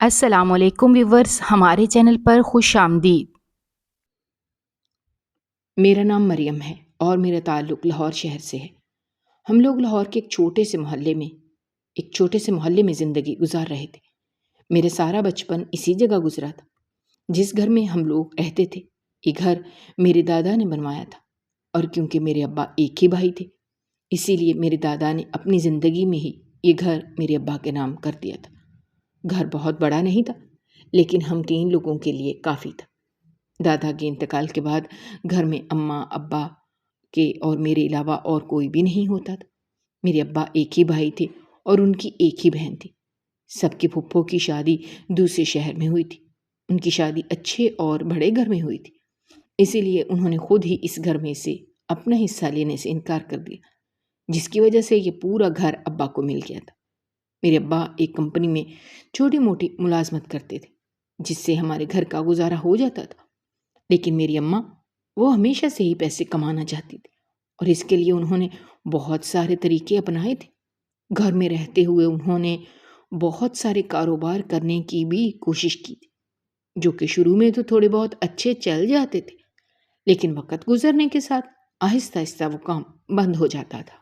السلام علیکم ویورز، ہمارے چینل پر خوش آمدید۔ میرا نام مریم ہے اور میرا تعلق لاہور شہر سے ہے۔ ہم لوگ لاہور کے ایک چھوٹے سے محلے میں زندگی گزار رہے تھے۔ میرا سارا بچپن اسی جگہ گزرا تھا جس گھر میں ہم لوگ رہتے تھے۔ یہ گھر میرے دادا نے بنوایا تھا، اور کیونکہ میرے ابا ایک ہی بھائی تھے، اسی لیے میرے دادا نے اپنی زندگی میں ہی یہ گھر میرے ابا کے نام کر دیا تھا۔ گھر بہت بڑا نہیں تھا، لیکن ہم 3 لوگوں کے لیے کافی تھا۔ دادا کے انتقال کے بعد گھر میں اماں ابا کے اور میرے علاوہ اور کوئی بھی نہیں ہوتا تھا۔ میرے ابا ایک ہی بھائی تھے اور ان کی ایک ہی بہن تھی۔ سب کے پھپھوں کی شادی دوسرے شہر میں ہوئی تھی۔ ان کی شادی اچھے اور بڑے گھر میں ہوئی تھی، اسی لیے انہوں نے خود ہی اس گھر میں سے اپنا حصہ لینے سے انکار کر دیا، جس کی وجہ سے یہ پورا گھر ابا کو مل گیا تھا۔ میرے ابا ایک کمپنی میں چھوٹی موٹی ملازمت کرتے تھے، جس سے ہمارے گھر کا گزارا ہو جاتا تھا، لیکن میری اماں وہ ہمیشہ سے ہی پیسے کمانا چاہتی تھی، اور اس کے لیے انہوں نے بہت سارے طریقے اپنائے تھے۔ گھر میں رہتے ہوئے انہوں نے بہت سارے کاروبار کرنے کی بھی کوشش کی تھی، جو کہ شروع میں تو تھوڑے بہت اچھے چل جاتے تھے، لیکن وقت گزرنے کے ساتھ آہستہ آہستہ وہ کام بند ہو جاتا تھا۔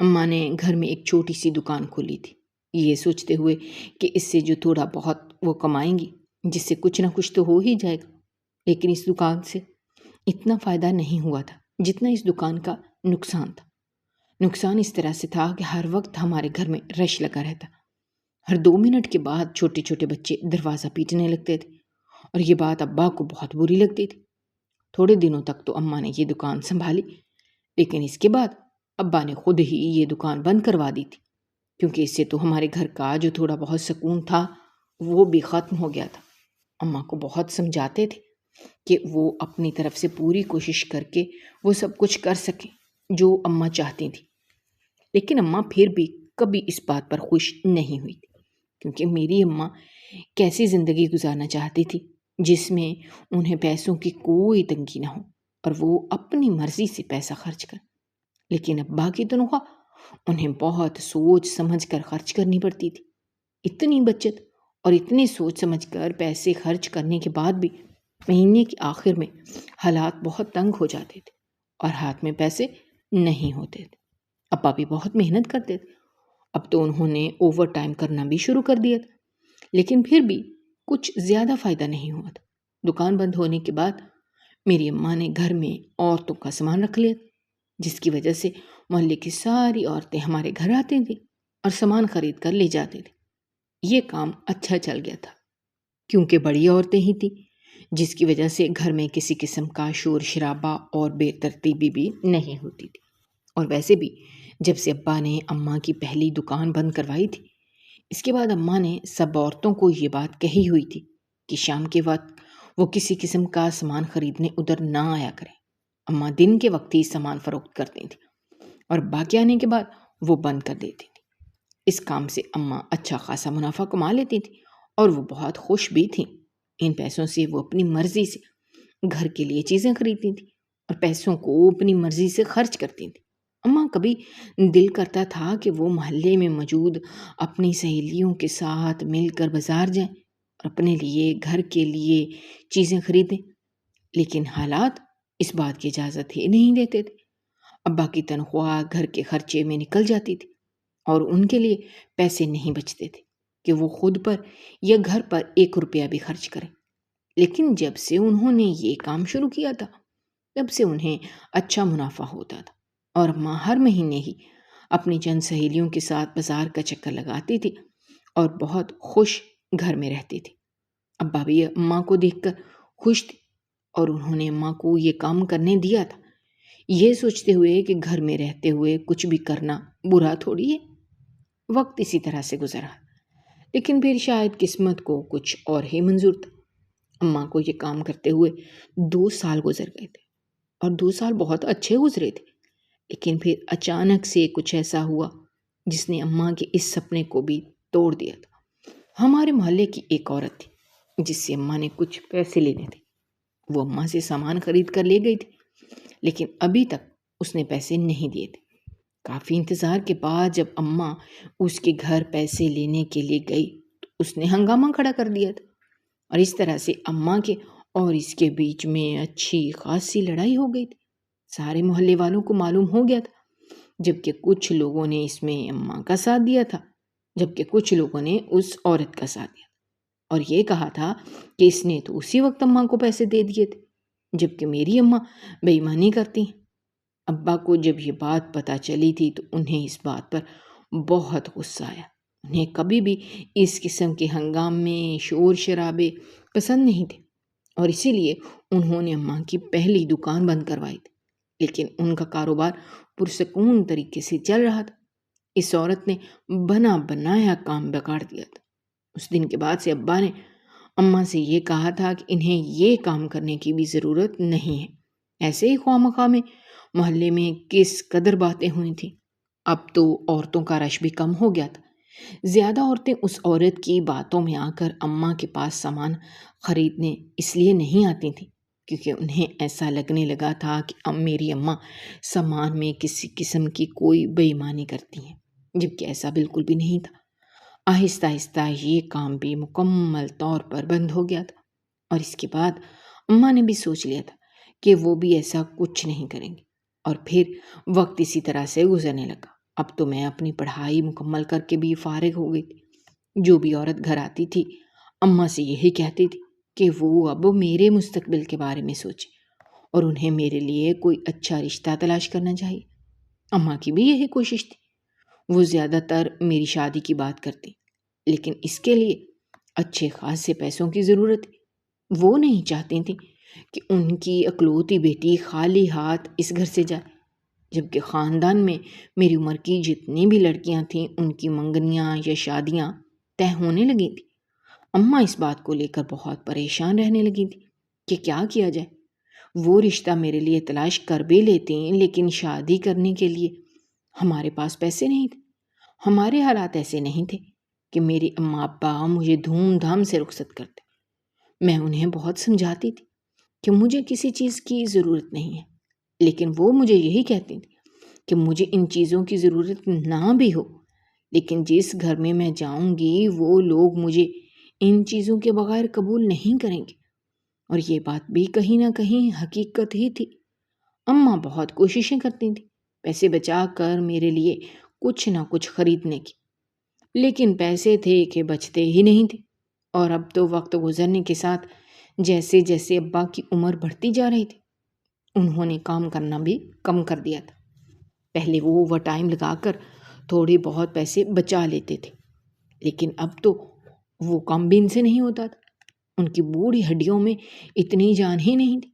اماں نے گھر میں ایک چھوٹی سی دکان کھولی تھی، یہ سوچتے ہوئے کہ اس سے جو تھوڑا بہت وہ کمائیں گی، جس سے کچھ نہ کچھ تو ہو ہی جائے گا۔ لیکن اس دکان سے اتنا فائدہ نہیں ہوا تھا جتنا اس دکان کا نقصان تھا۔ نقصان اس طرح سے تھا کہ ہر وقت ہمارے گھر میں رش لگا رہتا۔ ہر 2 منٹ کے بعد چھوٹے چھوٹے بچے دروازہ پیٹنے لگتے تھے، اور یہ بات ابا کو بہت بری لگتی تھی۔ تھوڑے دنوں تک تو اماں نے یہ دکان سنبھالی، لیکن اس کے بعد ابا نے خود ہی یہ دکان بند کروا دی تھی، کیونکہ اس سے تو ہمارے گھر کا جو تھوڑا بہت سکون تھا وہ بھی ختم ہو گیا تھا۔ اماں کو بہت سمجھاتے تھے کہ وہ اپنی طرف سے پوری کوشش کر کے وہ سب کچھ کر سکیں جو اماں چاہتی تھی، لیکن اماں پھر بھی کبھی اس بات پر خوش نہیں ہوئی تھی، کیونکہ میری اماں کیسی زندگی گزارنا چاہتی تھی جس میں انہیں پیسوں کی کوئی تنگی نہ ہو اور وہ اپنی مرضی سے پیسہ خرچ کر۔ لیکن ابا کی تنخواہ انہیں بہت سوچ سمجھ کر خرچ کرنی پڑتی تھی۔ اتنی بچت اور اتنے سوچ سمجھ کر پیسے خرچ کرنے کے بعد بھی مہینے کے آخر میں حالات بہت تنگ ہو جاتے تھے اور ہاتھ میں پیسے نہیں ہوتے تھے۔ ابا بھی بہت محنت کرتے تھے۔ اب تو انہوں نے اوور ٹائم کرنا بھی شروع کر دیا تھا، لیکن پھر بھی کچھ زیادہ فائدہ نہیں ہوا تھا۔ دکان بند ہونے کے بعد میری اماں نے گھر میں عورتوں کا سامان رکھ لیا، جس کی وجہ سے محلے کی ساری عورتیں ہمارے گھر آتی تھیں اور سامان خرید کر لے جاتے تھے۔ یہ کام اچھا چل گیا تھا، کیونکہ بڑی عورتیں ہی تھیں، جس کی وجہ سے گھر میں کسی قسم کا شور شرابہ اور بے ترتیبی بھی نہیں ہوتی تھی۔ اور ویسے بھی جب سے ابا نے اماں کی پہلی دکان بند کروائی تھی، اس کے بعد اماں نے سب عورتوں کو یہ بات کہی ہوئی تھی کہ شام کے وقت وہ کسی قسم کا سامان خریدنے ادھر نہ آیا کریں۔ اماں دن کے وقت ہی سامان فروخت کرتی تھیں اور ابا کے آنے کے بعد وہ بند کر دیتی تھی۔ اس کام سے اماں اچھا خاصا منافع کما لیتی تھی اور وہ بہت خوش بھی تھیں۔ ان پیسوں سے وہ اپنی مرضی سے گھر کے لیے چیزیں خریدتی تھیں اور پیسوں کو اپنی مرضی سے خرچ کرتی تھیں۔ اماں کبھی دل کرتا تھا کہ وہ محلے میں موجود اپنی سہیلیوں کے ساتھ مل کر بازار جائیں اور اپنے لیے گھر کے لیے چیزیں خریدیں، لیکن حالات اس بات کی اجازت ہی نہیں دیتے تھے۔ ابا کی تنخواہ گھر کے خرچے میں نکل جاتی تھی اور ان کے لیے پیسے نہیں بچتے تھے کہ وہ خود پر یا گھر پر 1 روپیہ بھی خرچ کریں۔ لیکن جب سے انہوں نے یہ کام شروع کیا تھا، تب سے انہیں اچھا منافع ہوتا تھا، اور اماں ہر مہینے ہی اپنی چند سہیلیوں کے ساتھ بازار کا چکر لگاتی تھی اور بہت خوش گھر میں رہتی تھی۔ ابا بھی اماں کو دیکھ کر خوش تھے اور انہوں نے اماں کو یہ کام کرنے دیا تھا، یہ سوچتے ہوئے کہ گھر میں رہتے ہوئے کچھ بھی کرنا برا تھوڑی ہے۔ وقت اسی طرح سے گزرا، لیکن پھر شاید قسمت کو کچھ اور ہی منظور تھا۔ اماں کو یہ کام کرتے ہوئے 2 سال گزر گئے تھے، اور 2 سال بہت اچھے گزرے تھے، لیکن پھر اچانک سے کچھ ایسا ہوا جس نے اماں کے اس سپنے کو بھی توڑ دیا تھا۔ ہمارے محلے کی ایک عورت تھی جس سے اماں نے کچھ پیسے لینے تھے۔ وہ اماں سے سامان خرید کر لے گئی تھی، لیکن ابھی تک اس نے پیسے نہیں دیے تھے۔ کافی انتظار کے بعد جب اماں اس کے گھر پیسے لینے کے لیے گئی تو اس نے ہنگامہ کھڑا کر دیا تھا، اور اس طرح سے اماں کے اور اس کے بیچ میں اچھی خاصی لڑائی ہو گئی تھی۔ سارے محلے والوں کو معلوم ہو گیا تھا، جبکہ کچھ لوگوں نے اس میں اماں کا ساتھ دیا تھا، جبکہ کچھ لوگوں نے اس عورت کا ساتھ دیا، اور یہ کہا تھا کہ اس نے تو اسی وقت اماں کو پیسے دے دیے تھے، جبکہ میری اماں بے ایمانی کرتی ہیں۔ ابا کو جب یہ بات پتہ چلی تھی تو انہیں اس بات پر بہت غصہ آیا۔ انہیں کبھی بھی اس قسم کے ہنگامے، شور شرابے پسند نہیں تھے، اور اسی لیے انہوں نے اماں کی پہلی دکان بند کروائی تھی، لیکن ان کا کاروبار پرسکون طریقے سے چل رہا تھا۔ اس عورت نے بنا بنایا کام بگاڑ دیا تھا۔ اس دن کے بعد سے ابا نے اماں سے یہ کہا تھا کہ انہیں یہ کام کرنے کی بھی ضرورت نہیں ہے۔ ایسے ہی خواہ مخواہ میں محلے میں کس قدر باتیں ہوئی تھیں۔ اب تو عورتوں کا رش بھی کم ہو گیا تھا۔ زیادہ عورتیں اس عورت کی باتوں میں آ کر اماں کے پاس سامان خریدنے اس لیے نہیں آتی تھیں کیونکہ انہیں ایسا لگنے لگا تھا کہ میری اماں سامان میں کسی قسم کی کوئی بے ایمانی کرتی ہیں، جبکہ ایسا بالکل بھی نہیں تھا۔ آہستہ آہستہ یہ کام بھی مکمل طور پر بند ہو گیا تھا، اور اس کے بعد اماں نے بھی سوچ لیا تھا کہ وہ بھی ایسا کچھ نہیں کریں گے، اور پھر وقت اسی طرح سے گزرنے لگا۔ اب تو میں اپنی پڑھائی مکمل کر کے بھی فارغ ہو گئی تھی۔ جو بھی عورت گھر آتی تھی اماں سے یہی کہتی تھی کہ وہ اب میرے مستقبل کے بارے میں سوچے اور انہیں میرے لیے کوئی اچھا رشتہ تلاش کرنا چاہیے۔ اماں کی بھی یہی کوشش تھی۔ وہ زیادہ تر میری شادی کی بات کرتی، لیکن اس کے لیے اچھے خاصے پیسوں کی ضرورت تھی۔ وہ نہیں چاہتی تھیں کہ ان کی اکلوتی بیٹی خالی ہاتھ اس گھر سے جائے، جبکہ خاندان میں میری عمر کی جتنی بھی لڑکیاں تھیں ان کی منگنیاں یا شادیاں طے ہونے لگی تھیں۔ اماں اس بات کو لے کر بہت پریشان رہنے لگی تھی کہ کیا کیا جائے۔ وہ رشتہ میرے لیے تلاش کر بھی لیتی لیکن شادی کرنے کے لیے ہمارے پاس پیسے نہیں تھے۔ ہمارے حالات ایسے نہیں تھے کہ میری اماں ابا مجھے دھوم دھام سے رخصت کرتے۔ میں انہیں بہت سمجھاتی تھی کہ مجھے کسی چیز کی ضرورت نہیں ہے، لیکن وہ مجھے یہی کہتی تھی کہ مجھے ان چیزوں کی ضرورت نہ بھی ہو، لیکن جس گھر میں میں جاؤں گی وہ لوگ مجھے ان چیزوں کے بغیر قبول نہیں کریں گے، اور یہ بات بھی کہیں نہ کہیں حقیقت ہی تھی۔ اماں بہت کوششیں کرتی تھیں پیسے بچا کر میرے لیے کچھ نہ کچھ خریدنے کی، لیکن پیسے تھے کہ بچتے ہی نہیں تھے، اور اب تو وقت گزرنے کے ساتھ جیسے جیسے ابا کی عمر بڑھتی جا رہی تھی انہوں نے کام کرنا بھی کم کر دیا تھا۔ پہلے وہ اوور ٹائم لگا کر تھوڑے بہت پیسے بچا لیتے تھے، لیکن اب تو وہ کام بھی ان سے نہیں ہوتا تھا۔ ان کی بوڑھی ہڈیوں میں اتنی جان ہی نہیں تھی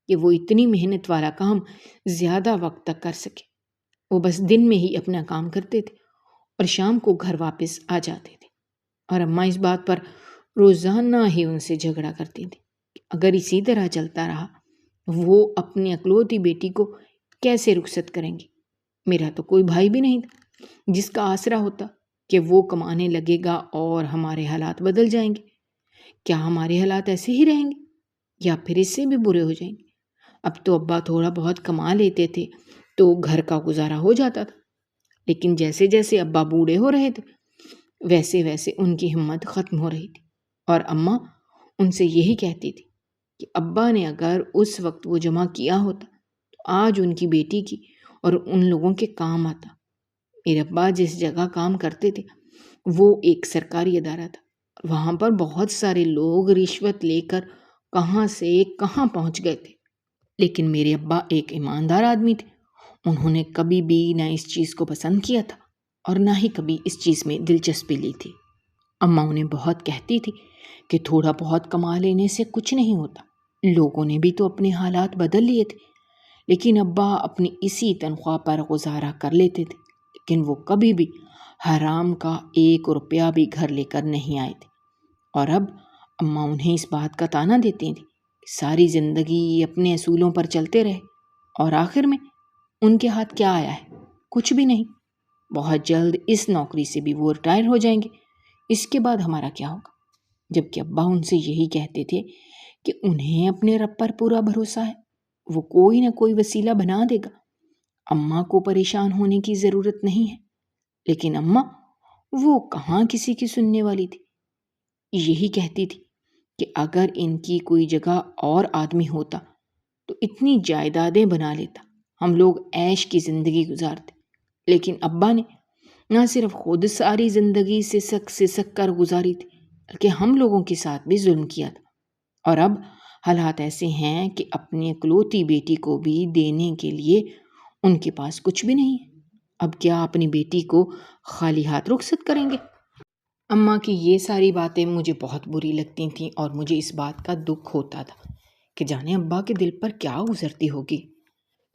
کہ وہ اتنی محنت والا کام زیادہ وقت تک کر سکے۔ وہ بس دن میں ہی اپنا کام کرتے تھے اور شام کو گھر واپس آ جاتے تھے، اور اماں اس بات پر روزانہ ہی ان سے جھگڑا کرتی تھی کہ اگر اسی طرح چلتا رہا وہ اپنی اکلوتی بیٹی کو کیسے رخصت کریں گی۔ میرا تو کوئی بھائی بھی نہیں تھا جس کا آسرا ہوتا کہ وہ کمانے لگے گا اور ہمارے حالات بدل جائیں گے۔ کیا ہمارے حالات ایسے ہی رہیں گے یا پھر اس سے بھی برے ہو جائیں گے؟ اب تو ابا تھوڑا بہت کما لیتے تھے تو گھر کا گزارا ہو جاتا تھا، لیکن جیسے جیسے ابا بوڑھے ہو رہے تھے ویسے ویسے ان کی ہمت ختم ہو رہی تھی، اور اماں ان سے یہی کہتی تھی کہ ابا نے اگر اس وقت وہ جمع کیا ہوتا تو آج ان کی بیٹی کی اور ان لوگوں کے کام آتا۔ میرے ابا جس جگہ کام کرتے تھے وہ ایک سرکاری ادارہ تھا، وہاں پر بہت سارے لوگ رشوت لے کر کہاں سے کہاں پہنچ گئے تھے، لیکن میرے ابا ایک ایماندار آدمی تھے۔ انہوں نے کبھی بھی نہ اس چیز کو پسند کیا تھا اور نہ ہی کبھی اس چیز میں دلچسپی لی تھی۔ اماں انہیں بہت کہتی تھی کہ تھوڑا بہت کما لینے سے کچھ نہیں ہوتا، لوگوں نے بھی تو اپنے حالات بدل لیے تھے، لیکن ابا اپنی اسی تنخواہ پر گزارا کر لیتے تھے، لیکن وہ کبھی بھی حرام کا 1 روپیہ بھی گھر لے کر نہیں آئے تھے۔ اور اب اماں انہیں اس بات کا طعنہ دیتی تھیں کہ ساری زندگی اپنے اصولوں پر چلتے رہے اور آخر میں ان کے ہاتھ کیا آیا ہے؟ کچھ بھی نہیں۔ بہت جلد اس نوکری سے بھی وہ ریٹائر ہو جائیں گے، اس کے بعد ہمارا کیا ہوگا؟ جبکہ ابا ان سے یہی کہتے تھے کہ انہیں اپنے رب پر پورا بھروسہ ہے، وہ کوئی نہ کوئی وسیلہ بنا دے گا۔ اماں کو پریشان ہونے کی ضرورت نہیں ہے، لیکن اماں وہ کہاں کسی کی سننے والی تھی۔ یہی کہتی تھی کہ اگر ان کی کوئی جگہ اور آدمی ہوتا تو اتنی جائیدادیں بنا لیتا، ہم لوگ عیش کی زندگی گزارتے۔ لیکن ابا نے نہ صرف خود ساری زندگی سسک کر گزاری تھی، بلکہ ہم لوگوں کے ساتھ بھی ظلم کیا تھا۔ اور اب حالات ایسے ہیں کہ اپنی اکلوتی بیٹی کو بھی دینے کے لیے ان کے پاس کچھ بھی نہیں ہے۔ اب کیا اپنی بیٹی کو خالی ہاتھ رخصت کریں گے؟ اماں کی یہ ساری باتیں مجھے بہت بری لگتی تھیں، اور مجھے اس بات کا دکھ ہوتا تھا کہ جانے ابا کے دل پر کیا گزرتی ہوگی۔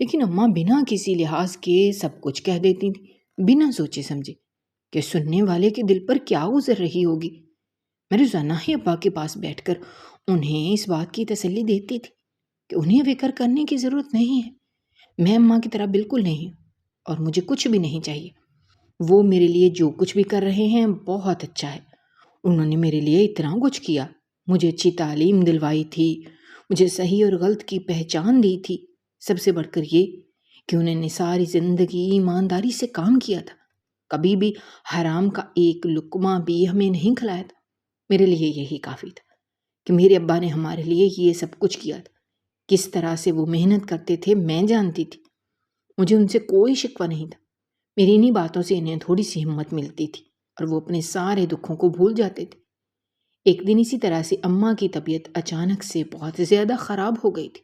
لیکن اماں بنا کسی لحاظ کے سب کچھ کہہ دیتی تھیں، بنا سوچے سمجھے کہ سننے والے کے دل پر کیا گزر رہی ہوگی۔ میں روزانہ ہی ابا کے پاس بیٹھ کر انہیں اس بات کی تسلی دیتی تھی کہ انہیں فکر کرنے کی ضرورت نہیں ہے، میں اماں کی طرح بالکل نہیں ہوں اور مجھے کچھ بھی نہیں چاہیے۔ وہ میرے لیے جو کچھ بھی کر رہے ہیں بہت اچھا ہے، انہوں نے میرے لیے اتنا کچھ کیا، مجھے اچھی تعلیم دلوائی تھی، مجھے صحیح اور غلط کی پہچان دی تھی، سب سے بڑھ کر یہ کہ انہوں نے ساری زندگی ایمانداری سے کام کیا تھا، کبھی بھی حرام کا ایک لقمہ بھی ہمیں نہیں کھلایا تھا۔ میرے لیے یہی کافی تھا کہ میرے ابا نے ہمارے لیے یہ سب کچھ کیا تھا۔ کس طرح سے وہ محنت کرتے تھے میں جانتی تھی، مجھے ان سے کوئی شکوہ نہیں تھا۔ میری انہی باتوں سے انہیں تھوڑی سی ہمت ملتی تھی اور وہ اپنے سارے دکھوں کو بھول جاتے تھے۔ ایک دن اسی طرح سے اماں کی طبیعت اچانک سے بہت زیادہ خراب ہو گئی تھی۔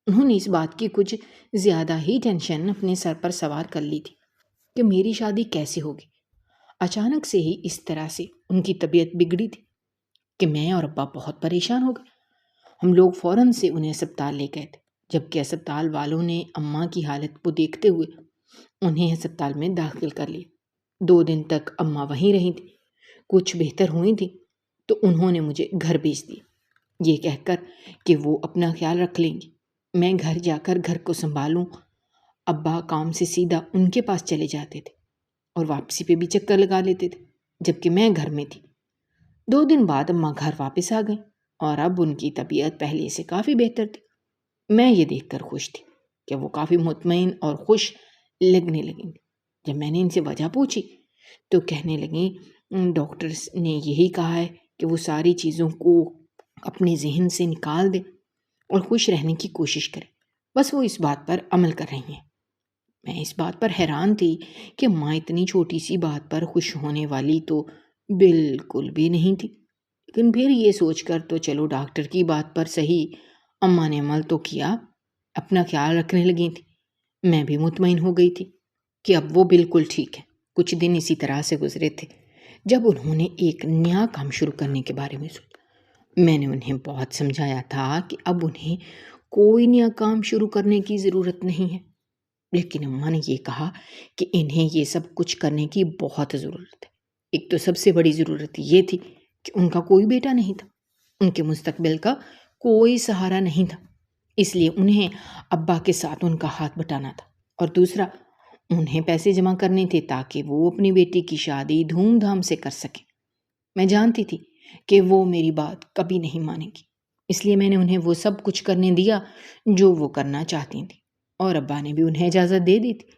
انہوں نے اس بات کی کچھ زیادہ ہی ٹینشن اپنے سر پر سوار کر لی تھی کہ میری شادی کیسے ہوگی۔ اچانک سے ہی اس طرح سے ان کی طبیعت بگڑی تھی کہ میں اور ابا بہت پریشان ہو گئے۔ ہم لوگ فوراً سے انہیں اسپتال لے گئے تھے، جبکہ اسپتال والوں نے اماں کی حالت کو دیکھتے ہوئے انہیں اسپتال میں داخل کر لیا۔ 2 دن تک اماں وہیں رہی تھی، کچھ بہتر ہوئی تھی تو انہوں نے مجھے گھر بھیج دیا، یہ کہہ کر کہ وہ اپنا خیال رکھ لیں گی، میں گھر جا کر گھر کو سنبھالوں۔ ابا کام سے سیدھا ان کے پاس چلے جاتے تھے اور واپسی پہ بھی چکر لگا لیتے تھے، جبکہ میں گھر میں تھی۔ 2 دن بعد اماں گھر واپس آ گئیں اور اب ان کی طبیعت پہلے سے کافی بہتر تھی۔ میں یہ دیکھ کر خوش تھی کہ وہ کافی مطمئن اور خوش لگنے لگیں۔ جب میں نے ان سے وجہ پوچھی تو کہنے لگیں ڈاکٹرز نے یہی کہا ہے کہ وہ ساری چیزوں کو اپنے ذہن سے نکال دیں اور خوش رہنے کی کوشش کریں، بس وہ اس بات پر عمل کر رہی ہیں۔ میں اس بات پر حیران تھی کہ ماں اتنی چھوٹی سی بات پر خوش ہونے والی تو بالکل بھی نہیں تھی، لیکن پھر یہ سوچ کر تو چلو ڈاکٹر کی بات پر صحیح اماں نے عمل تو کیا، اپنا خیال رکھنے لگی تھی۔ میں بھی مطمئن ہو گئی تھی کہ اب وہ بالکل ٹھیک ہے۔ کچھ دن اسی طرح سے گزرے تھے جب انہوں نے ایک نیا کام شروع کرنے کے بارے میں سوچا۔ میں نے انہیں بہت سمجھایا تھا کہ اب انہیں کوئی نیا کام شروع کرنے کی ضرورت نہیں ہے، لیکن اماں نے یہ کہا کہ انہیں یہ سب کچھ کرنے کی بہت ضرورت ہے۔ ایک تو سب سے بڑی ضرورت یہ تھی کہ ان کا کوئی بیٹا نہیں تھا، ان کے مستقبل کا کوئی سہارا نہیں تھا، اس لیے انہیں ابا کے ساتھ ان کا ہاتھ بٹانا تھا، اور دوسرا انہیں پیسے جمع کرنے تھے تاکہ وہ اپنی بیٹی کی شادی دھوم دھام سے کر سکیں۔ میں جانتی تھی کہ وہ میری بات کبھی نہیں مانیں گی، اس لیے میں نے انہیں وہ سب کچھ کرنے دیا جو وہ کرنا چاہتی تھیں، اور ابا نے بھی انہیں اجازت دے دی تھی،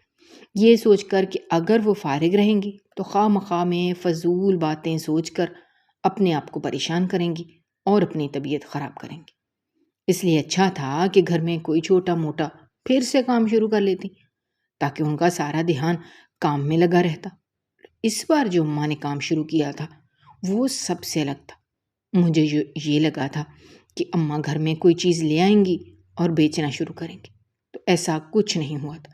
یہ سوچ کر کہ اگر وہ فارغ رہیں گی تو خواہ مخواہ میں فضول باتیں سوچ کر اپنے آپ کو پریشان کریں گی اور اپنی طبیعت خراب کریں گی۔ اس لیے اچھا تھا کہ گھر میں کوئی چھوٹا موٹا پھر سے کام شروع کر لیتی تاکہ ان کا سارا دھیان کام میں لگا رہتا۔ اس بار جو اماں نے کام شروع کیا تھا وہ سب سے الگ تھا۔ مجھے یہ لگا تھا کہ اماں گھر میں کوئی چیز لے آئیں گی اور بیچنا شروع کریں گی، تو ایسا کچھ نہیں ہوا تھا۔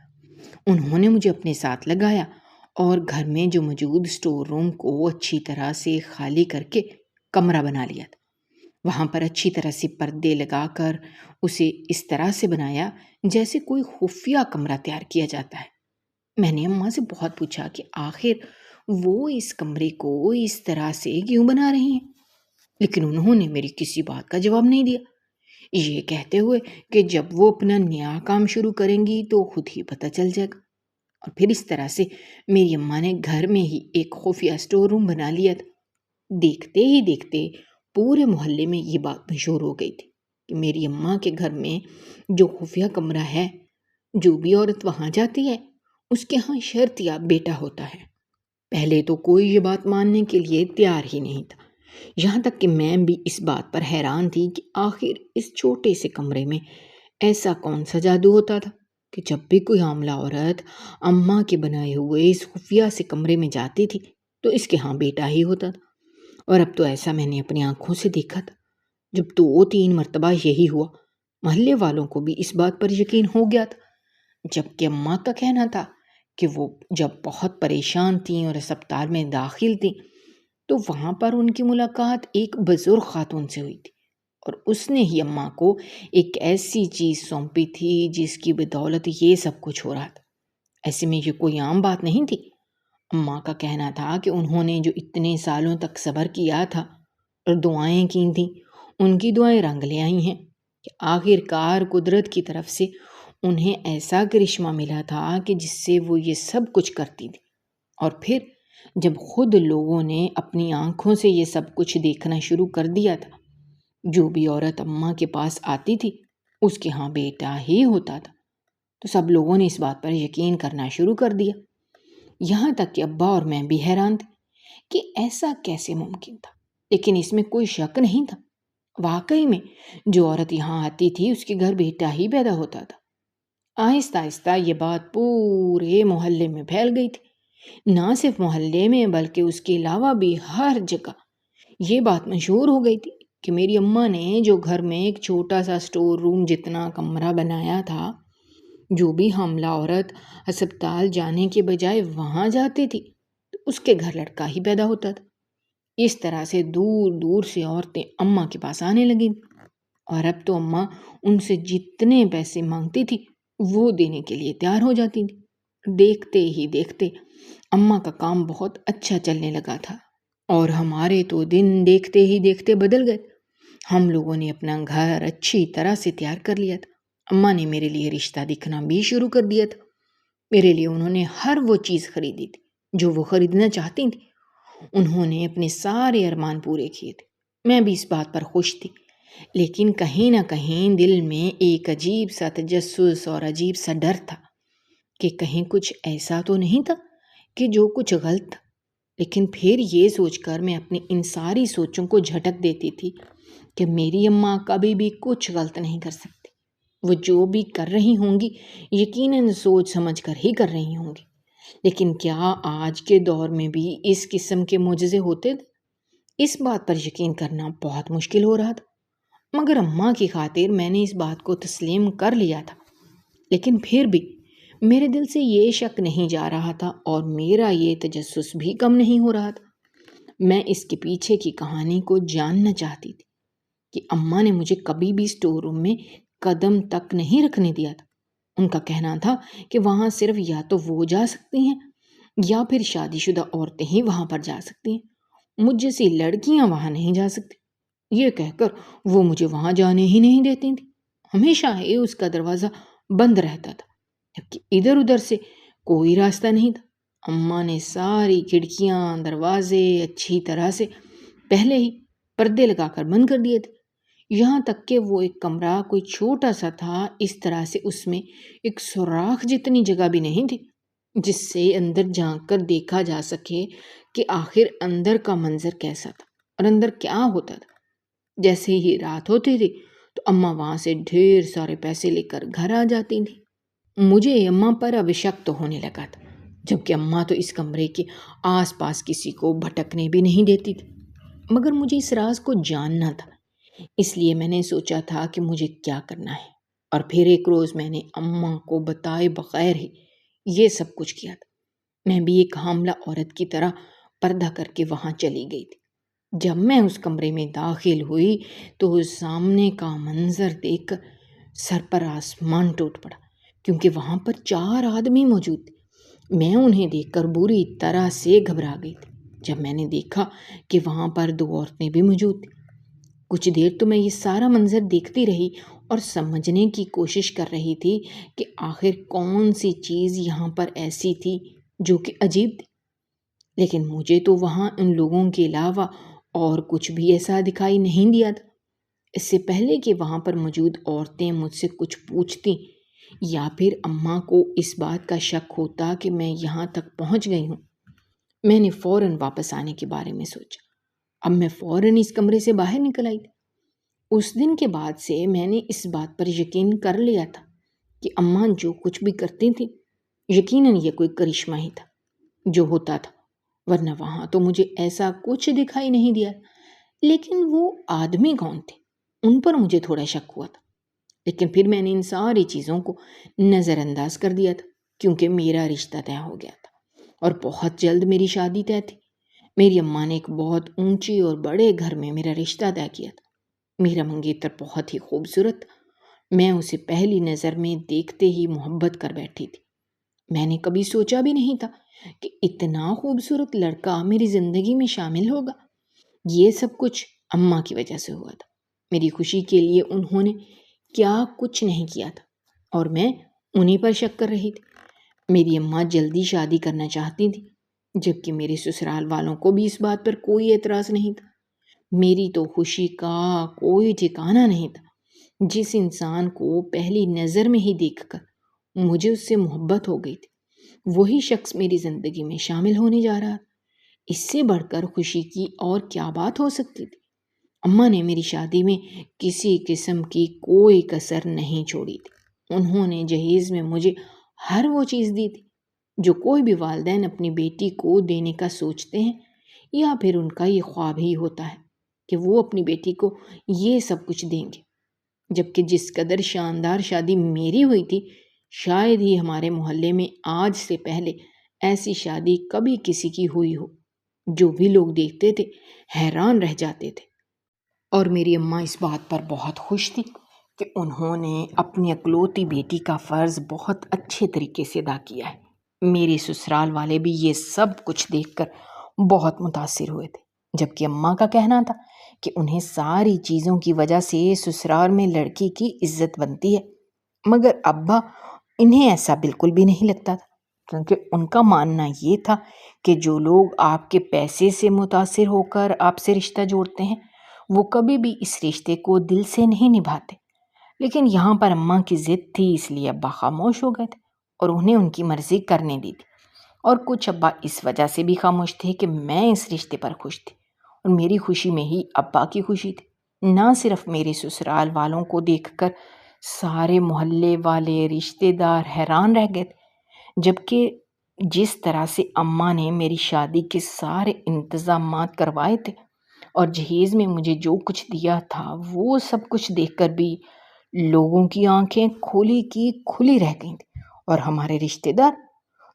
انہوں نے مجھے اپنے ساتھ لگایا اور گھر میں جو موجود اسٹور روم کو اچھی طرح سے خالی کر کے کمرہ بنا لیا تھا۔ وہاں پر اچھی طرح سے پردے لگا کر اسے اس طرح سے بنایا جیسے کوئی خفیہ کمرہ تیار کیا جاتا ہے۔ میں نے اماں سے بہت پوچھا کہ آخر وہ اس کمرے کو اس طرح سے کیوں بنا رہی ہیں، لیکن انہوں نے میری کسی بات کا جواب نہیں دیا، یہ کہتے ہوئے کہ جب وہ اپنا نیا کام شروع کریں گی تو خود ہی پتہ چل جائے گا۔ اور پھر اس طرح سے میری اماں نے گھر میں ہی ایک خفیہ اسٹور روم بنا لیا تھا۔ دیکھتے ہی دیکھتے پورے محلے میں یہ بات مشہور ہو گئی تھی کہ میری اماں کے گھر میں جو خفیہ کمرہ ہے، جو بھی عورت وہاں جاتی ہے اس کے ہاں شرط یا بیٹا ہوتا ہے۔ پہلے تو کوئی یہ بات ماننے کے لیے تیار ہی نہیں تھا، یہاں تک کہ میں بھی اس بات پر حیران تھی کہ آخر اس چھوٹے سے کمرے میں ایسا کون سا جادو ہوتا تھا کہ جب بھی کوئی حاملہ عورت اماں کے بنائے ہوئے اس خفیہ سے کمرے میں جاتی تھی تو اس کے ہاں بیٹا ہی ہوتا تھا۔ اور اب تو ایسا میں نے اپنی آنکھوں سے دیکھا تھا۔ جب 2-3 مرتبہ یہی ہوا، محلے والوں کو بھی اس بات پر یقین ہو گیا تھا، جبکہ اماں کا کہنا تھا کہ وہ جب بہت پریشان تھیں اور اسپتال میں داخل تھیں تو وہاں پر ان کی ملاقات ایک بزرگ خاتون سے ہوئی تھی، اور اس نے ہی اماں کو ایک ایسی چیز سونپی تھی جس کی بدولت یہ سب کچھ ہو رہا تھا۔ ایسے میں یہ کوئی عام بات نہیں تھی۔ اماں کا کہنا تھا کہ انہوں نے جو اتنے سالوں تک صبر کیا تھا اور دعائیں کی تھیں، ان کی دعائیں رنگ لے آئی ہیں کہ آخر کار قدرت کی طرف سے انہیں ایسا کرشمہ ملا تھا کہ جس سے وہ یہ سب کچھ کرتی تھی۔ اور پھر جب خود لوگوں نے اپنی آنکھوں سے یہ سب کچھ دیکھنا شروع کر دیا تھا، جو بھی عورت اماں کے پاس آتی تھی اس کے ہاں بیٹا ہی ہوتا تھا، تو سب لوگوں نے اس بات پر یقین کرنا شروع کر دیا۔ یہاں تک کہ ابا اور میں بھی حیران تھے کہ ایسا کیسے ممکن تھا، لیکن اس میں کوئی شک نہیں تھا۔ واقعی میں جو عورت یہاں آتی تھی اس کے گھر بیٹا ہی پیدا ہوتا تھا۔ آہستہ آہستہ یہ بات پورے محلے میں پھیل گئی تھی، نہ صرف محلے میں بلکہ اس کے علاوہ بھی ہر جگہ یہ بات مشہور ہو گئی تھی کہ میری اماں نے جو گھر میں ایک چھوٹا سا اسٹور روم جتنا کمرہ بنایا تھا، جو بھی حاملہ عورت ہسپتال جانے کے بجائے وہاں جاتی تھی تو اس کے گھر لڑکا ہی پیدا ہوتا تھا۔ اس طرح سے دور دور سے عورتیں اماں کے پاس آنے لگیں، اور اب تو اماں ان سے جتنے پیسے مانگتی تھی وہ دینے کے لیے تیار ہو جاتی تھی۔ دیکھتے ہی دیکھتے اماں کا کام بہت اچھا چلنے لگا تھا، اور ہمارے تو دن دیکھتے ہی دیکھتے بدل گئے۔ ہم لوگوں نے اپنا گھر اچھی طرح سے تیار کر لیا تھا۔ اماں نے میرے لیے رشتہ دیکھنا بھی شروع کر دیا تھا۔ میرے لیے انہوں نے ہر وہ چیز خریدی تھی جو وہ خریدنا چاہتی تھی۔ انہوں نے اپنے سارے ارمان پورے کیے تھے۔ میں بھی اس بات پر خوش تھی، لیکن کہیں نہ کہیں دل میں ایک عجیب سا تجسس اور عجیب سا ڈر تھا کہ کہیں کچھ ایسا تو نہیں تھا کہ جو کچھ غلط تھا۔ لیکن پھر یہ سوچ کر میں اپنی ان ساری سوچوں کو جھٹک دیتی تھی کہ میری اماں کبھی بھی کچھ غلط نہیں کر سکتی۔ وہ جو بھی کر رہی ہوں گی یقیناً سوچ سمجھ کر ہی کر رہی ہوں گی۔ لیکن کیا آج کے دور میں بھی اس قسم کے معجزے ہوتے تھے؟ اس بات پر یقین کرنا بہت مشکل ہو رہا تھا، مگر اماں کی خاطر میں نے اس بات کو تسلیم کر لیا تھا۔ لیکن پھر بھی میرے دل سے یہ شک نہیں جا رہا تھا، اور میرا یہ تجسس بھی کم نہیں ہو رہا تھا۔ میں اس کے پیچھے کی کہانی کو جاننا چاہتی تھی کہ اماں نے مجھے کبھی بھی اسٹور روم میں قدم تک نہیں رکھنے دیا تھا۔ ان کا کہنا تھا کہ وہاں صرف یا تو وہ جا سکتی ہیں یا پھر شادی شدہ عورتیں ہی وہاں پر جا سکتی ہیں، مجھ جیسی لڑکیاں وہاں نہیں جا سکتی۔ یہ کہہ کر وہ مجھے وہاں جانے ہی نہیں دیتی تھی۔ ہمیشہ ہی اس کا دروازہ بند رہتا تھا، جبکہ ادھر ادھر سے کوئی راستہ نہیں تھا۔ اماں نے ساری کھڑکیاں دروازے اچھی طرح سے پہلے ہی پردے لگا کر بند کر دیے تھے، یہاں تک کہ وہ ایک کمرہ کوئی چھوٹا سا تھا، اس طرح سے اس میں ایک سوراخ جتنی جگہ بھی نہیں تھی جس سے اندر جھانک کر دیکھا جا سکے کہ آخر اندر کا منظر کیسا تھا اور اندر کیا ہوتا تھا۔ جیسے ہی رات ہوتی تھی تو اماں وہاں سے ڈھیر سارے پیسے لے کر گھر آ جاتی تھی۔ مجھے اماں پر اب شک تو ہونے لگا تھا، جبکہ اماں تو اس کمرے کے آس پاس کسی کو بھٹکنے بھی نہیں دیتی تھی، مگر مجھے اس راز کو جاننا تھا۔ اس لیے میں نے سوچا تھا کہ مجھے کیا کرنا ہے، اور پھر ایک روز میں نے اماں کو بتائے بغیر ہی یہ سب کچھ کیا تھا۔ میں بھی ایک حاملہ عورت کی طرح پردہ کر کے وہاں چلی گئی تھی۔ جب میں اس کمرے میں داخل ہوئی تو سامنے کا منظر دیکھ کر سر پر آسمان ٹوٹ پڑا، کیونکہ وہاں پر 4 آدمی موجود تھے۔ میں انہیں دیکھ کر بری طرح سے گھبرا گئی تھی۔ جب میں نے دیکھا کہ وہاں پر 2 عورتیں بھی موجود تھیں، کچھ دیر تو میں یہ سارا منظر دیکھتی رہی اور سمجھنے کی کوشش کر رہی تھی کہ آخر کون سی چیز یہاں پر ایسی تھی جو کہ عجیب تھی۔ لیکن مجھے تو وہاں ان لوگوں کے علاوہ اور کچھ بھی ایسا دکھائی نہیں دیا تھا۔ اس سے پہلے کہ وہاں پر موجود عورتیں مجھ سے کچھ پوچھتی یا پھر اماں کو اس بات کا شک ہوتا کہ میں یہاں تک پہنچ گئی ہوں، میں نے فوراً واپس آنے کے بارے میں سوچا۔ اب میں فوراً اس کمرے سے باہر نکل آئی تھی۔ اس دن کے بعد سے میں نے اس بات پر یقین کر لیا تھا کہ اماں جو کچھ بھی کرتی تھیں یقیناً یہ کوئی کرشمہ ہی تھا جو ہوتا تھا، ورنہ وہاں تو مجھے ایسا کچھ دکھائی نہیں دیا۔ لیکن وہ آدمی کون تھے، ان پر مجھے تھوڑا شک ہوا تھا، لیکن پھر میں نے ان ساری چیزوں کو نظر انداز کر دیا تھا کیونکہ میرا رشتہ طے ہو گیا تھا اور بہت جلد میری شادی طے تھی۔ میری اماں نے ایک بہت اونچی اور بڑے گھر میں میرا رشتہ طے کیا تھا۔ میرا منگیتر بہت ہی خوبصورت تھا، میں اسے پہلی نظر میں دیکھتے ہی محبت کر بیٹھی تھی۔ میں نے کبھی سوچا بھی نہیں تھا کہ اتنا خوبصورت لڑکا میری زندگی میں شامل ہوگا۔ یہ سب کچھ اماں کی وجہ سے ہوا تھا۔ میری خوشی کے لیے انہوں نے کیا کچھ نہیں کیا تھا اور میں انہی پر شک کر رہی تھی۔ میری اماں جلدی شادی کرنا چاہتی تھی، جبکہ میرے سسرال والوں کو بھی اس بات پر کوئی اعتراض نہیں تھا۔ میری تو خوشی کا کوئی ٹھکانہ نہیں تھا۔ جس انسان کو پہلی نظر میں ہی دیکھ کر مجھے اس سے محبت ہو گئی تھی، وہی شخص میری زندگی میں شامل ہونے جا رہا تھا۔ اس سے بڑھ کر خوشی کی اور کیا بات ہو سکتی تھی۔ اماں نے میری شادی میں کسی قسم کی کوئی کسر نہیں چھوڑی تھی۔ انہوں نے جہیز میں مجھے ہر وہ چیز دی تھی جو کوئی بھی والدین اپنی بیٹی کو دینے کا سوچتے ہیں، یا پھر ان کا یہ خواب ہی ہوتا ہے کہ وہ اپنی بیٹی کو یہ سب کچھ دیں گے۔ جبکہ جس قدر شاندار شادی میری ہوئی تھی، شاید ہی ہمارے محلے میں آج سے پہلے ایسی شادی کبھی کسی کی ہوئی ہو۔ جو بھی لوگ دیکھتے تھے حیران رہ جاتے تھے، اور میری اماں اس بات پر بہت خوش تھی کہ انہوں نے اپنی اکلوتی بیٹی کا فرض بہت اچھے طریقے سے ادا کیا ہے۔ میرے سسرال والے بھی یہ سب کچھ دیکھ کر بہت متاثر ہوئے تھے، جبکہ اماں کا کہنا تھا کہ انہیں ساری چیزوں کی وجہ سے سسرال میں لڑکی کی عزت بنتی ہے، مگر ابا انہیں ایسا بالکل بھی نہیں لگتا تھا، کیونکہ ان کا ماننا یہ تھا کہ جو لوگ آپ کے پیسے سے متاثر ہو کر آپ سے رشتہ جوڑتے ہیں وہ کبھی بھی اس رشتے کو دل سے نہیں نبھاتے۔ لیکن یہاں پر اماں کی ضد تھی، اس لیے ابا خاموش ہو گئے تھے اور انہیں ان کی مرضی کرنے دی تھی۔ اور کچھ ابا اس وجہ سے بھی خاموش تھے کہ میں اس رشتے پر خوش تھی، اور میری خوشی میں ہی ابا کی خوشی تھی۔ نہ صرف میرے سسرال والوں کو دیکھ کر سارے محلے والے رشتے دار حیران رہ گئے تھے، جبکہ جس طرح سے اماں نے میری شادی کے سارے انتظامات کروائے تھے اور جہیز میں مجھے جو کچھ دیا تھا، وہ سب کچھ دیکھ کر بھی لوگوں کی آنکھیں کھلی کی کھلی رہ گئیں تھیں۔ اور ہمارے رشتے دار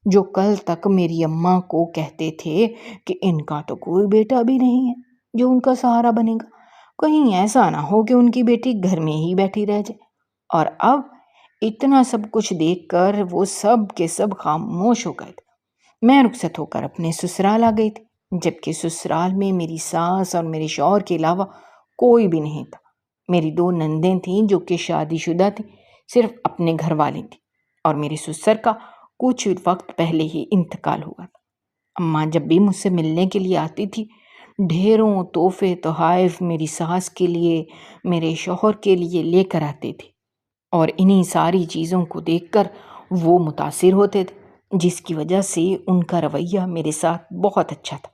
جو کل تک میری اماں کو کہتے تھے کہ ان کا تو کوئی بیٹا بھی نہیں ہے جو ان کا سہارا بنے گا، کہیں ایسا نہ ہو کہ ان کی بیٹی گھر میں ہی بیٹھی رہ جائے، اور اب اتنا سب کچھ دیکھ کر وہ سب کے سب خاموش ہو گئے تھے۔ میں رخصت ہو کر اپنے سسرال آ گئی تھی، جبکہ سسرال میں میری ساس اور میرے شوہر کے علاوہ کوئی بھی نہیں تھا۔ میری 2 نندیں تھیں جو کہ شادی شدہ تھیں، صرف اپنے گھر والی تھیں، اور میرے سسر کا کچھ وقت پہلے ہی انتقال ہوا تھا۔ اماں جب بھی مجھ سے ملنے کے لیے آتی تھی، ڈھیروں تحفے تحائف میری ساس کے لیے، میرے شوہر کے لیے لے کر آتے تھے، اور انہی ساری چیزوں کو دیکھ کر وہ متاثر ہوتے تھے، جس کی وجہ سے ان کا رویہ میرے ساتھ بہت اچھا تھا،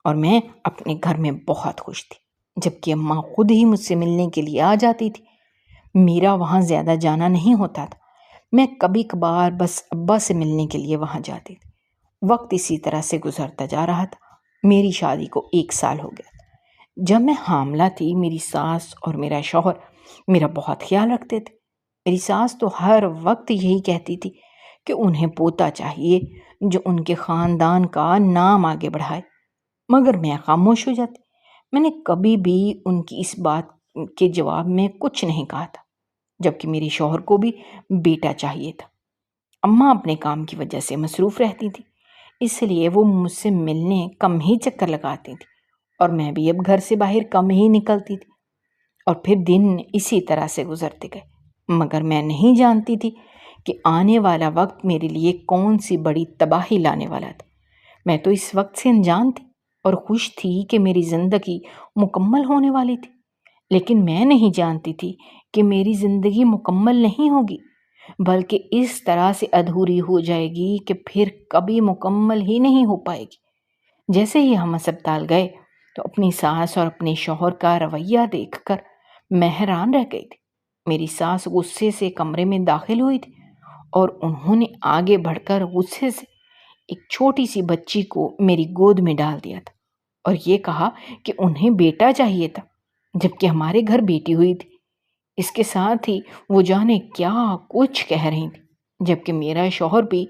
اور میں اپنے گھر میں بہت خوش تھی۔ جبکہ اماں خود ہی مجھ سے ملنے کے لیے آ جاتی تھی، میرا وہاں زیادہ جانا نہیں ہوتا تھا، میں کبھی کبھار بس ابا سے ملنے کے لیے وہاں جاتی تھی۔ وقت اسی طرح سے گزرتا جا رہا تھا۔ میری شادی کو 1 سال ہو گیا تھا۔ جب میں حاملہ تھی، میری ساس اور میرا شوہر میرا بہت خیال رکھتے تھے۔ میری ساس تو ہر وقت یہی کہتی تھی کہ انہیں پوتا چاہیے جو ان کے خاندان کا نام آگے بڑھائے، مگر میں خاموش ہو جاتی۔ میں نے کبھی بھی ان کی اس بات کے جواب میں کچھ نہیں کہا تھا، جبکہ میرے شوہر کو بھی بیٹا چاہیے تھا۔ اماں اپنے کام کی وجہ سے مصروف رہتی تھی، اس لیے وہ مجھ سے ملنے کم ہی چکر لگاتی تھی، اور میں بھی اب گھر سے باہر کم ہی نکلتی تھی، اور پھر دن اسی طرح سے گزرتے گئے۔ مگر میں نہیں جانتی تھی کہ آنے والا وقت میرے لیے کون سی بڑی تباہی لانے والا تھا۔ میں تو اس وقت سے انجان تھی اور خوش تھی کہ میری زندگی مکمل ہونے والی تھی، لیکن میں نہیں جانتی تھی کہ میری زندگی مکمل نہیں ہوگی، بلکہ اس طرح سے ادھوری ہو جائے گی کہ پھر کبھی مکمل ہی نہیں ہو پائے گی۔ جیسے ہی ہم اسپتال گئے، تو اپنی ساس اور اپنے شوہر کا رویہ دیکھ کر میں حیران رہ گئی تھی۔ میری ساس غصے سے کمرے میں داخل ہوئی تھی اور انہوں نے آگے بڑھ کر غصے سے ایک چھوٹی سی بچی کو میری گود میں ڈال دیا تھا اور یہ کہا کہ انہیں بیٹا چاہیے تھا، جبکہ ہمارے گھر بیٹی ہوئی تھی۔ اس کے ساتھ ہی وہ جانے کیا کچھ کہہ رہی تھی، جبکہ میرا شوہر بھی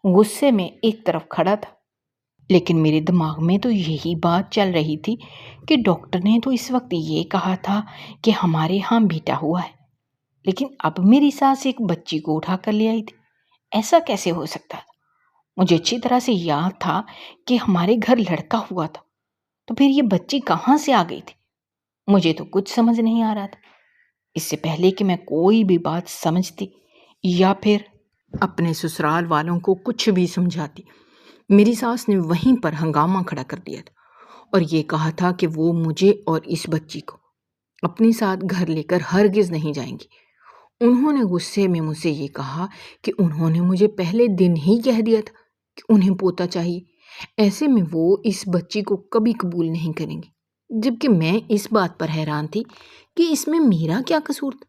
غصے میں ایک طرف کھڑا تھا۔ لیکن میرے دماغ میں تو یہی بات چل رہی تھی کہ ڈاکٹر نے تو اس وقت یہ کہا تھا کہ ہمارے ہاں بیٹا ہوا ہے، لیکن اب میری ساس ایک بچی کو اٹھا کر لے آئی تھی۔ ایسا کیسے ہو سکتا تھا؟ مجھے اچھی طرح سے یاد تھا کہ ہمارے گھر لڑکا ہوا تھا، تو پھر یہ بچی کہاں سے آ گئی تھی؟ مجھے تو کچھ سمجھ نہیں آ رہا تھا۔ اس سے پہلے کہ میں کوئی بھی بات سمجھتی یا پھر اپنے سسرال والوں کو کچھ بھی سمجھاتی، میری ساس نے وہیں پر ہنگامہ کھڑا کر دیا تھا اور یہ کہا تھا کہ وہ مجھے اور اس بچی کو اپنے ساتھ گھر لے کر ہرگز نہیں جائیں گی۔ انہوں نے غصے میں مجھ سے یہ کہا کہ انہوں نے مجھے پہلے دن ہی کہہ دیا تھا کہ انہیں پوتا چاہیے، ایسے میں وہ اس بچی کو کبھی قبول نہیں کریں گے، جبکہ میں اس بات پر حیران تھی کہ اس میں میرا کیا قصور تھا۔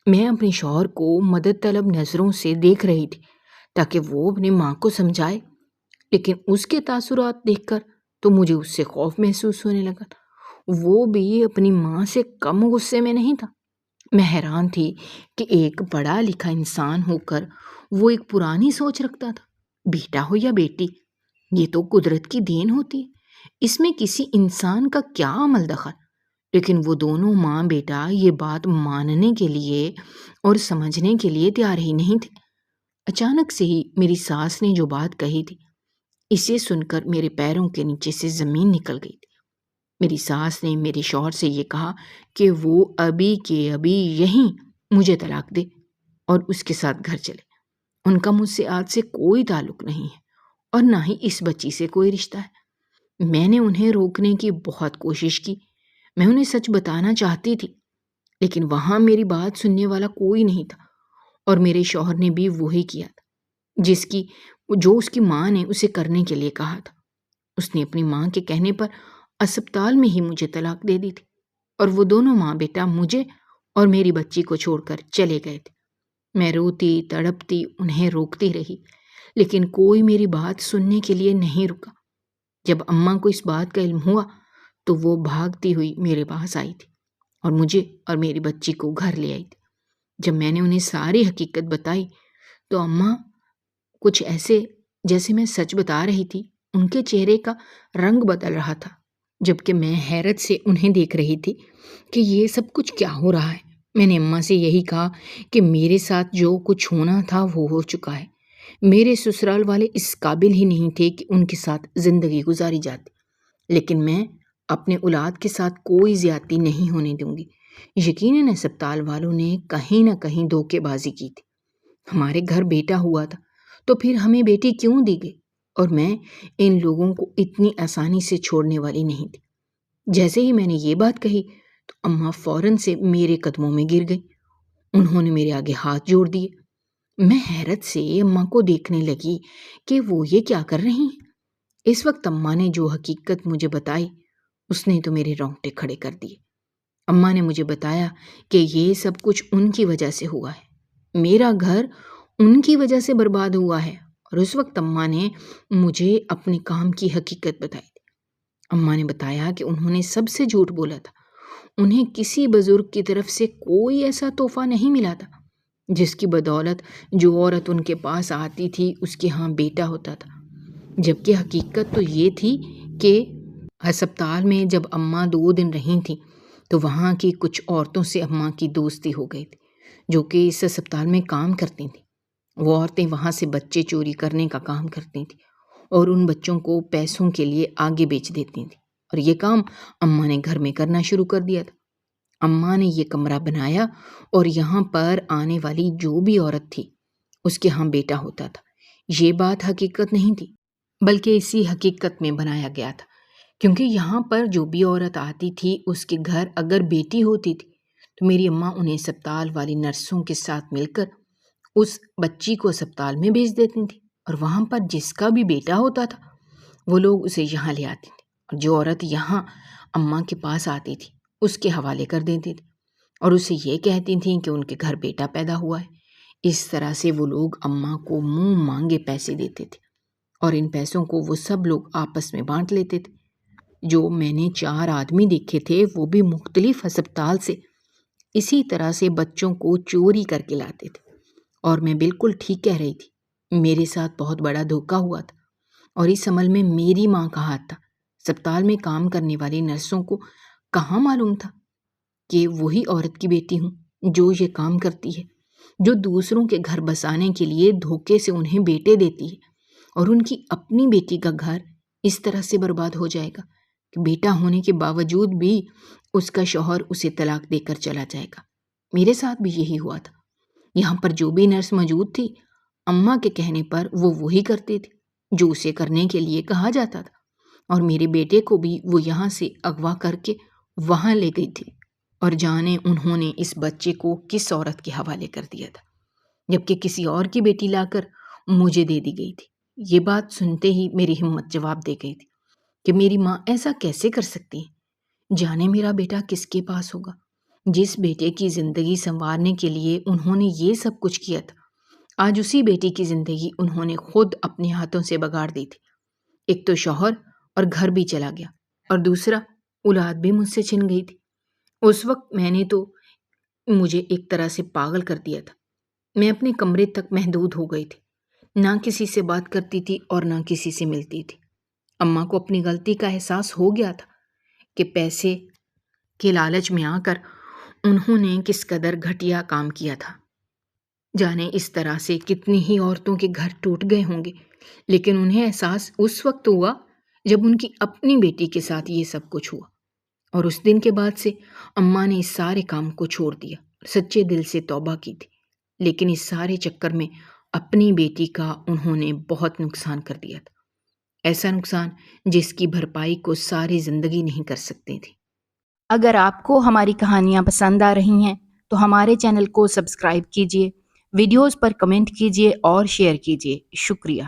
میں اپنے شوہر کو مدد طلب نظروں سے دیکھ رہی تھی تاکہ وہ اپنی ماں کو سمجھائے، لیکن اس کے تاثرات دیکھ کر تو مجھے اس سے خوف محسوس ہونے لگا تھا۔ وہ بھی اپنی ماں سے کم غصے میں نہیں تھا۔ میں حیران تھی کہ ایک پڑھا لکھا انسان ہو کر وہ ایک پرانی سوچ رکھتا تھا۔ بیٹا ہو یا بیٹی، یہ تو قدرت کی دین ہوتی ہے، اس میں کسی انسان کا کیا عمل دخل؟ لیکن وہ دونوں ماں بیٹا یہ بات ماننے کے لیے اور سمجھنے کے لیے تیار ہی نہیں تھے۔ اچانک سے ہی میری ساس نے جو بات کہی تھی، اسے سن کر میرے پیروں کے نیچے سے زمین نکل گئی تھی۔ میری ساس نے میرے شوہر سے یہ کہا کہ وہ ابھی کے ابھی یہیں مجھے طلاق دے اور اس کے ساتھ گھر چلے۔ ان کا مجھ سے آج سے کوئی تعلق نہیں ہے اور نہ ہی اس بچی سے کوئی رشتہ ہے۔ میں نے انہیں روکنے کی بہت کوشش کی، میں انہیں سچ بتانا چاہتی تھی، لیکن وہاں میری بات سننے والا کوئی نہیں تھا اور میرے شوہر نے بھی وہی کیا تھا جو اس کی ماں نے اسے کرنے کے لیے کہا تھا۔ اس نے اپنی ماں کے کہنے پر اسپتال میں ہی مجھے طلاق دے دی تھی اور وہ دونوں ماں بیٹا مجھے اور میری بچی کو چھوڑ کر چلے گئے تھے۔ میں روتی تڑپتی انہیں روکتی رہی، لیکن کوئی میری بات سننے کے لیے نہیں رکا۔ جب اماں کو اس بات کا علم ہوا تو وہ بھاگتی ہوئی میرے پاس آئی تھی اور مجھے اور میری بچی کو گھر لے آئی تھی۔ جب میں نے انہیں ساری حقیقت بتائی تو اماں کچھ ایسے جیسے میں سچ بتا رہی تھی، ان کے چہرے کا رنگ بدل رہا تھا، جبکہ میں حیرت سے انہیں دیکھ رہی تھی کہ یہ سب کچھ کیا ہو رہا ہے۔ میں نے اماں سے یہی کہا کہ میرے ساتھ جو کچھ ہونا تھا وہ ہو چکا ہے، میرے سسرال والے اس قابل ہی نہیں تھے کہ ان کے ساتھ زندگی گزاری جاتی، لیکن میں اپنے اولاد کے ساتھ کوئی زیادتی نہیں ہونے دوں گی۔ یقیناً اسپتال والوں نے کہیں نہ کہیں دھوکے بازی کی تھی۔ ہمارے گھر بیٹا ہوا تھا تو پھر ہمیں بیٹی کیوں دی گئی؟ اور میں ان لوگوں کو اتنی آسانی سے چھوڑنے والی نہیں تھی۔ جیسے ہی میں نے یہ بات کہی تو اماں فوراً سے میرے قدموں میں گر گئی۔ انہوں نے میرے آگے ہاتھ جوڑ دیے۔ میں حیرت سے اماں کو دیکھنے لگی کہ وہ یہ کیا کر رہی ہیں۔ اس وقت اماں نے جو حقیقت مجھے بتائی اس نے تو میرے رونگٹے کھڑے کر دیے۔ اماں نے مجھے بتایا کہ یہ سب کچھ ان کی وجہ سے ہوا ہے، میرا گھر ان کی وجہ سے برباد ہوا ہے، اور اس وقت اماں نے مجھے اپنے کام کی حقیقت بتائی تھی۔ اماں نے بتایا کہ انہوں نے سب سے جھوٹ بولا تھا، انہیں کسی بزرگ کی طرف سے کوئی ایسا تحفہ نہیں ملا تھا جس کی بدولت جو عورت ان کے پاس آتی تھی اس کے ہاں بیٹا ہوتا تھا، جبکہ حقیقت تو یہ تھی کہ ہسپتال میں جب اماں 2 دن رہی تھیں تو وہاں کی کچھ عورتوں سے اماں کی دوستی ہو گئی تھی جو کہ اس ہسپتال میں کام کرتی تھیں۔ وہ عورتیں وہاں سے بچے چوری کرنے کا کام کرتی تھیں اور ان بچوں کو پیسوں کے لیے آگے بیچ دیتی تھیں، اور یہ کام اماں نے گھر میں کرنا شروع کر دیا تھا۔ اماں نے یہ کمرہ بنایا اور یہاں پر آنے والی جو بھی عورت تھی اس کے ہاں بیٹا ہوتا تھا۔ یہ بات حقیقت نہیں تھی بلکہ اسی حقیقت میں بنایا گیا تھا، کیونکہ یہاں پر جو بھی عورت آتی تھی اس کے گھر اگر بیٹی ہوتی تھی تو میری اماں انہیں اسپتال والی نرسوں کے ساتھ مل کر اس بچی کو اسپتال میں بھیج دیتی تھی، اور وہاں پر جس کا بھی بیٹا ہوتا تھا وہ لوگ اسے یہاں لے آتے تھے، اور جو عورت یہاں اماں کے پاس آتی تھی، اس کے حوالے کر دیتی تھی اور اسے یہ کہتی تھیں کہ ان کے گھر بیٹا پیدا ہوا ہے۔ اس طرح سے وہ لوگ اماں کو منہ مانگے پیسے دیتے تھے اور ان پیسوں کو وہ سب لوگ آپس میں بانٹ لیتے تھے۔ جو میں نے 4 آدمی دیکھے تھے وہ بھی مختلف ہسپتال سے اسی طرح سے بچوں کو چوری کر کے لاتے تھے، اور میں بالکل ٹھیک کہہ رہی تھی۔ میرے ساتھ بہت بڑا دھوکہ ہوا تھا اور اس عمل میں میری ماں کا ہاتھ تھا۔ ہسپتال میں کام کرنے والی نرسوں کو کہاں معلوم تھا کہ وہی عورت کی بیٹی ہوں جو یہ کام کرتی ہے، جو دوسروں کے گھر بسانے کے لیے دھوکے سے انہیں بیٹے دیتی ہے، اور ان کی اپنی بیٹی کا گھر اس طرح سے برباد ہو جائے گا کہ بیٹا ہونے کے باوجود بھی اس کا شوہر اسے طلاق دے کر چلا جائے گا۔ میرے ساتھ بھی یہی ہوا تھا۔ یہاں پر جو بھی نرس موجود تھی، اماں کے کہنے پر وہ وہی کرتی تھی جو اسے کرنے کے لیے کہا جاتا تھا، اور میرے بیٹے کو بھی وہ یہاں سے اغوا کر کے وہاں لے گئی تھی، اور جانے انہوں نے اس بچے کو کس عورت کے حوالے کر دیا تھا، جبکہ کسی اور کی بیٹی لا کر مجھے دے دی گئی تھی۔ یہ بات سنتے ہی میری ہمت جواب دے گئی تھی کہ میری ماں ایسا کیسے کر سکتی ہے؟ جانے میرا بیٹا کس کے پاس ہوگا؟ جس بیٹے کی زندگی سنوارنے کے لیے انہوں نے یہ سب کچھ کیا تھا، آج اسی بیٹی کی زندگی انہوں نے خود اپنے ہاتھوں سے بگاڑ دی تھی۔ ایک تو شوہر اور گھر بھی چلا گیا، اور دوسرا اولاد بھی مجھ سے چھن گئی تھی۔ اس وقت میں نے تو مجھے ایک طرح سے پاگل کر دیا تھا۔ میں اپنے کمرے تک محدود ہو گئی تھی، نہ کسی سے بات کرتی تھی اور نہ کسی سے ملتی تھی۔ اماں کو اپنی غلطی کا احساس ہو گیا تھا کہ پیسے کے لالچ میں آ کر انہوں نے کس قدر گھٹیا کام کیا تھا۔ جانے اس طرح سے کتنی ہی عورتوں کے گھر ٹوٹ گئے ہوں گے، لیکن انہیں احساس اس وقت ہوا جب ان کی اپنی بیٹی کے ساتھ یہ سب کچھ ہوا، اور اس دن کے بعد سے اماں نے اس سارے کام کو چھوڑ دیا، سچے دل سے توبہ کی تھی، لیکن اس سارے چکر میں اپنی بیٹی کا انہوں نے بہت نقصان کر دیا تھا، ایسا نقصان جس کی بھرپائی کو ساری زندگی نہیں کر سکتی تھی۔ اگر آپ کو ہماری کہانیاں پسند آ رہی ہیں تو ہمارے چینل کو سبسکرائب کیجیے، ویڈیوز پر کمنٹ کیجیے اور شیئر کیجیے۔ شکریہ۔